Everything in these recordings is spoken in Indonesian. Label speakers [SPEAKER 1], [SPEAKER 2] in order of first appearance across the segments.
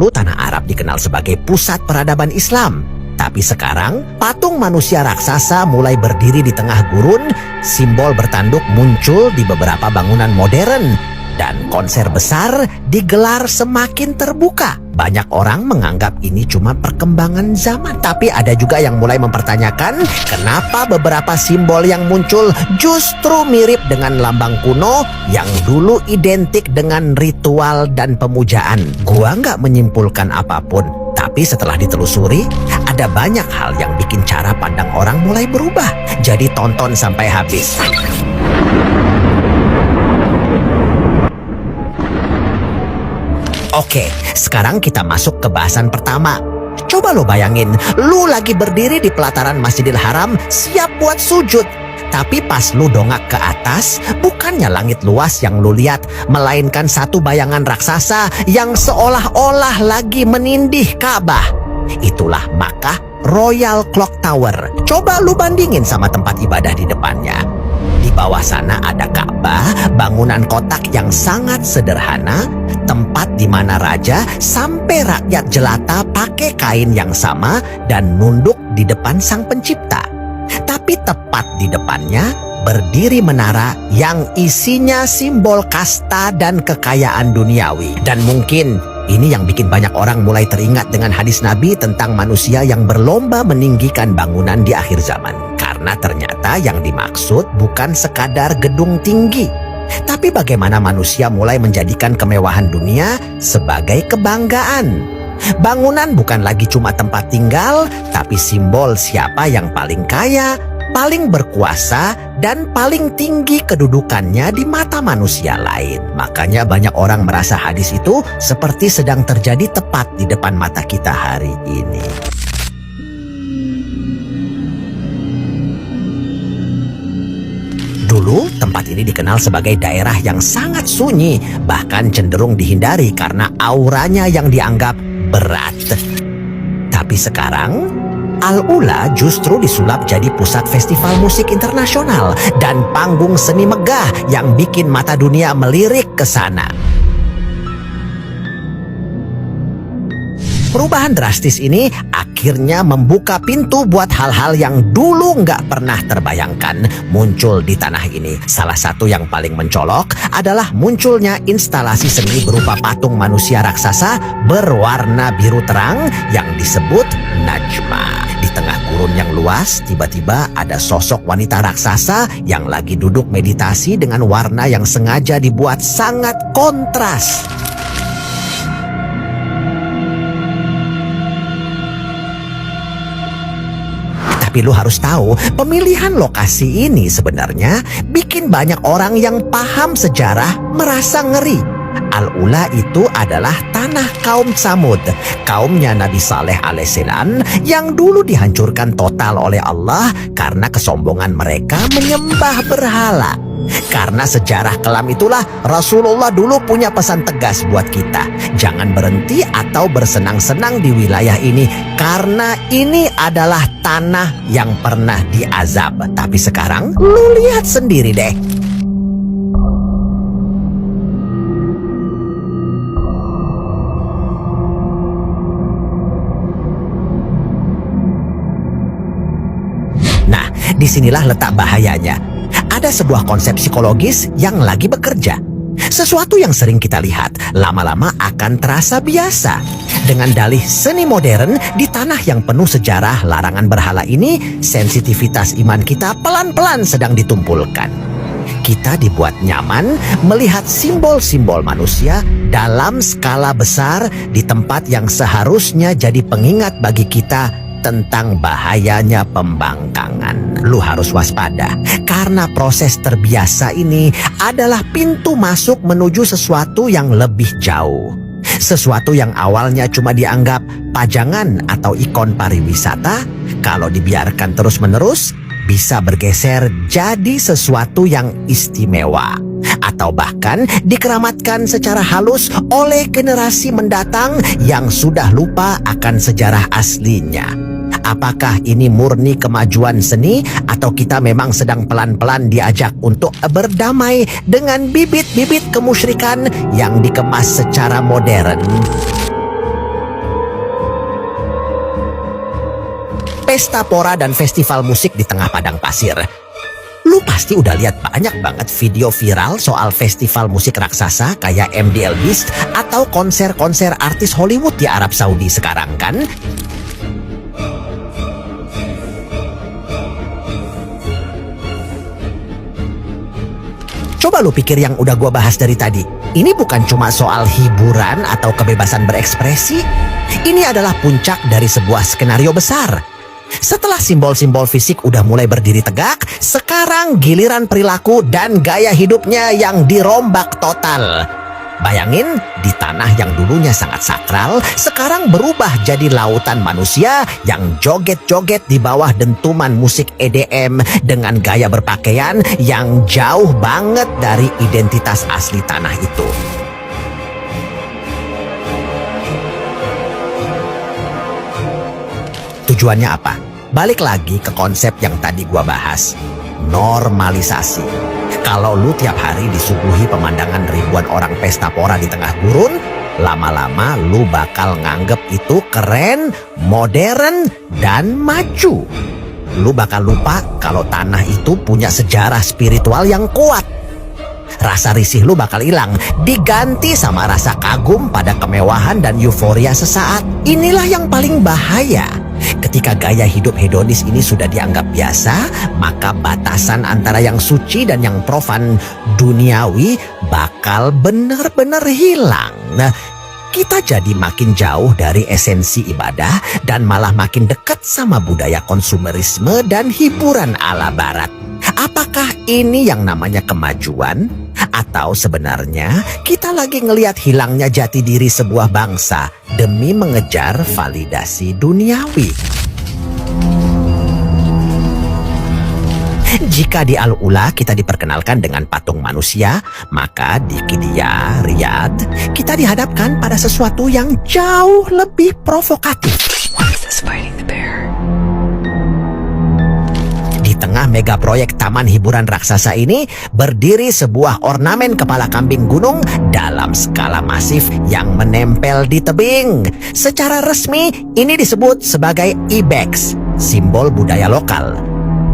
[SPEAKER 1] Dulu tanah Arab dikenal sebagai pusat peradaban Islam. Tapi sekarang patung manusia raksasa mulai berdiri di tengah gurun, simbol bertanduk muncul di beberapa bangunan modern, dan konser besar digelar semakin terbuka. Banyak orang menganggap ini cuma perkembangan zaman. Tapi ada juga yang mulai mempertanyakan kenapa beberapa simbol yang muncul justru mirip dengan lambang kuno yang dulu identik dengan ritual dan pemujaan. Gua nggak menyimpulkan apapun, tapi setelah ditelusuri, ada banyak hal yang bikin cara pandang orang mulai berubah. Jadi tonton sampai habis. Oke, sekarang kita masuk ke bahasan pertama. Coba lo bayangin, lu lagi berdiri di pelataran Masjidil Haram siap buat sujud. Tapi pas lu dongak ke atas, bukannya langit luas yang lu lihat, melainkan satu bayangan raksasa yang seolah-olah lagi menindih Ka'bah. Itulah Makkah Royal Clock Tower. Coba lu bandingin sama tempat ibadah di depannya. Di bawah sana ada Ka'bah, bangunan kotak yang sangat sederhana, tempat di mana raja sampai rakyat jelata pakai kain yang sama dan nunduk di depan sang pencipta. Tapi tepat di depannya berdiri menara yang isinya simbol kasta dan kekayaan duniawi. Dan mungkin ini yang bikin banyak orang mulai teringat dengan hadis Nabi tentang manusia yang berlomba meninggikan bangunan di akhir zaman. Karena ternyata yang dimaksud bukan sekadar gedung tinggi, tapi bagaimana manusia mulai menjadikan kemewahan dunia sebagai kebanggaan. Bangunan bukan lagi cuma tempat tinggal, tapi simbol siapa yang paling kaya, paling berkuasa, dan paling tinggi kedudukannya di mata manusia lain. Makanya banyak orang merasa hadis itu seperti sedang terjadi tepat di depan mata kita hari ini. Dulu, tempat ini dikenal sebagai daerah yang sangat sunyi, bahkan cenderung dihindari karena auranya yang dianggap berat. Tapi sekarang, Al-Ula justru disulap jadi pusat festival musik internasional dan panggung seni megah yang bikin mata dunia melirik ke sana. Perubahan drastis ini akhirnya membuka pintu buat hal-hal yang dulu nggak pernah terbayangkan muncul di tanah ini. Salah satu yang paling mencolok adalah munculnya instalasi seni berupa patung manusia raksasa berwarna biru terang yang disebut Najma. Di tengah gurun yang luas, tiba-tiba ada sosok wanita raksasa yang lagi duduk meditasi dengan warna yang sengaja dibuat sangat kontras. Tapi lu harus tahu, pemilihan lokasi ini sebenarnya bikin banyak orang yang paham sejarah merasa ngeri. Al-Ula itu adalah tanah kaum Tsamud, kaumnya Nabi Saleh alaihissalam yang dulu dihancurkan total oleh Allah karena kesombongan mereka menyembah berhala. Karena sejarah kelam itulah Rasulullah dulu punya pesan tegas buat kita. Jangan berhenti atau bersenang-senang di wilayah ini, karena ini adalah tanah yang pernah diazab. Tapi sekarang lu lihat sendiri deh. Nah, disinilah letak bahayanya. Ada sebuah konsep psikologis yang lagi bekerja. Sesuatu yang sering kita lihat lama-lama akan terasa biasa. Dengan dalih seni modern di tanah yang penuh sejarah larangan berhala ini, sensitivitas iman kita pelan-pelan sedang ditumpulkan. Kita dibuat nyaman melihat simbol-simbol manusia dalam skala besar di tempat yang seharusnya jadi pengingat bagi kita tentang bahayanya pembangkangan. Lu harus waspada, karena proses terbiasa ini adalah pintu masuk menuju sesuatu yang lebih jauh. Sesuatu yang awalnya cuma dianggap pajangan atau ikon pariwisata, kalau dibiarkan terus-menerus, bisa bergeser jadi sesuatu yang istimewa. Atau bahkan dikeramatkan secara halus oleh generasi mendatang yang sudah lupa akan sejarah aslinya. Apakah ini murni kemajuan seni atau kita memang sedang pelan-pelan diajak untuk berdamai dengan bibit-bibit kemusyrikan yang dikemas secara modern? pesta pora dan festival musik di tengah padang pasir. Lu pasti udah lihat banyak banget video viral soal festival musik raksasa kayak MDL Beast atau konser-konser artis Hollywood di Arab Saudi sekarang kan? Coba lu pikir yang udah gua bahas dari tadi. Ini bukan cuma soal hiburan atau kebebasan berekspresi. Ini adalah puncak dari sebuah skenario besar. Setelah simbol-simbol fisik udah mulai berdiri tegak, sekarang giliran perilaku dan gaya hidupnya yang dirombak total. Bayangin, di tanah yang dulunya sangat sakral, sekarang berubah jadi lautan manusia yang joget-joget di bawah dentuman musik EDM dengan gaya berpakaian yang jauh banget dari identitas asli tanah itu. Tujuannya apa? Balik lagi ke konsep yang tadi gua bahas. Normalisasi. Kalau lu tiap hari disuguhi pemandangan ribuan orang pesta pora di tengah gurun, lama-lama lu bakal nganggep itu keren, modern, dan maju. Lu bakal lupa kalau tanah itu punya sejarah spiritual yang kuat. Rasa risih lu bakal hilang, diganti sama rasa kagum pada kemewahan dan euforia sesaat. Inilah yang paling bahaya. Ketika gaya hidup hedonis ini sudah dianggap biasa, maka batasan antara yang suci dan yang profan duniawi bakal benar-benar hilang. Nah, kita jadi makin jauh dari esensi ibadah dan malah makin dekat sama budaya konsumerisme dan hiburan ala barat. Apakah ini yang namanya kemajuan? Atau sebenarnya kita lagi ngelihat hilangnya jati diri sebuah bangsa demi mengejar validasi duniawi? Jika di Al-Ula kita diperkenalkan dengan patung manusia, maka di Qiddiya, Riyadh, kita dihadapkan pada sesuatu yang jauh lebih provokatif. Di tengah mega proyek taman hiburan raksasa ini, berdiri sebuah ornamen kepala kambing gunung dalam skala masif yang menempel di tebing. Secara resmi, ini disebut sebagai ibex, simbol budaya lokal.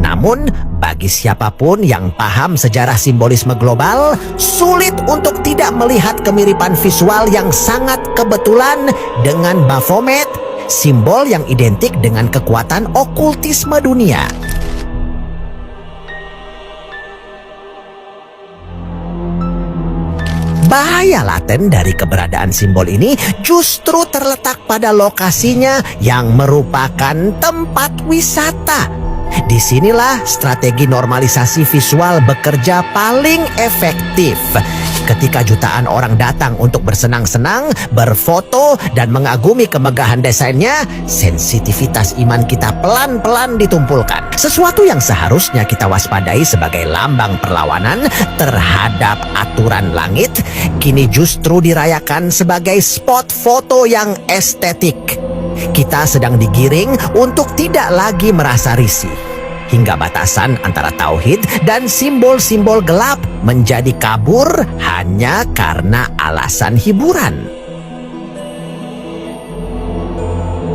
[SPEAKER 1] Namun, bagi siapapun yang paham sejarah simbolisme global, sulit untuk tidak melihat kemiripan visual yang sangat kebetulan dengan Baphomet, simbol yang identik dengan kekuatan okultisme dunia. Bahaya laten dari keberadaan simbol ini justru terletak pada lokasinya yang merupakan tempat wisata. Disinilah strategi normalisasi visual bekerja paling efektif. Ketika jutaan orang datang untuk bersenang-senang, berfoto, dan mengagumi kemegahan desainnya, sensitivitas iman kita pelan-pelan ditumpulkan. Sesuatu yang seharusnya kita waspadai sebagai lambang perlawanan terhadap aturan langit, kini justru dirayakan sebagai spot foto yang estetik. Kita sedang digiring untuk tidak lagi merasa risih, hingga batasan antara tauhid dan simbol-simbol gelap menjadi kabur hanya karena alasan hiburan.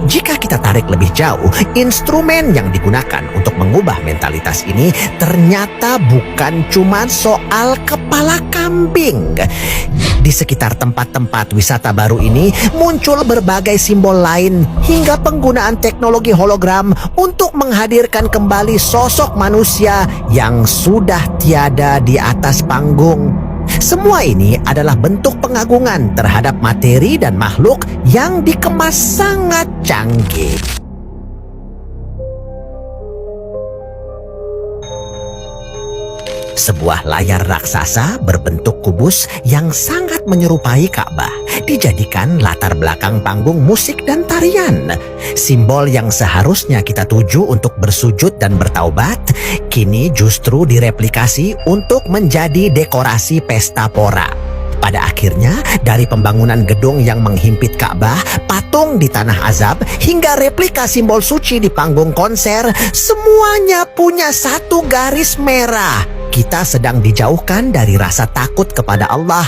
[SPEAKER 1] Jika kita tarik lebih jauh, instrumen yang digunakan untuk mengubah mentalitas ini ternyata bukan cuma soal kepala kambing. Di sekitar tempat-tempat wisata baru ini muncul berbagai simbol lain hingga penggunaan teknologi hologram untuk menghadirkan kembali sosok manusia yang sudah tiada di atas panggung. Semua ini adalah bentuk pengagungan terhadap materi dan makhluk yang dikemas sangat canggih. Sebuah layar raksasa berbentuk kubus yang sangat menyerupai Ka'bah dijadikan latar belakang panggung musik dan tarian. Simbol yang seharusnya kita tuju untuk bersujud dan bertaubat, kini justru direplikasi untuk menjadi dekorasi pesta pora. Pada akhirnya, dari pembangunan gedung yang menghimpit Ka'bah, patung di tanah azab, hingga replika simbol suci di panggung konser, semuanya punya satu garis merah. Kita sedang dijauhkan dari rasa takut kepada Allah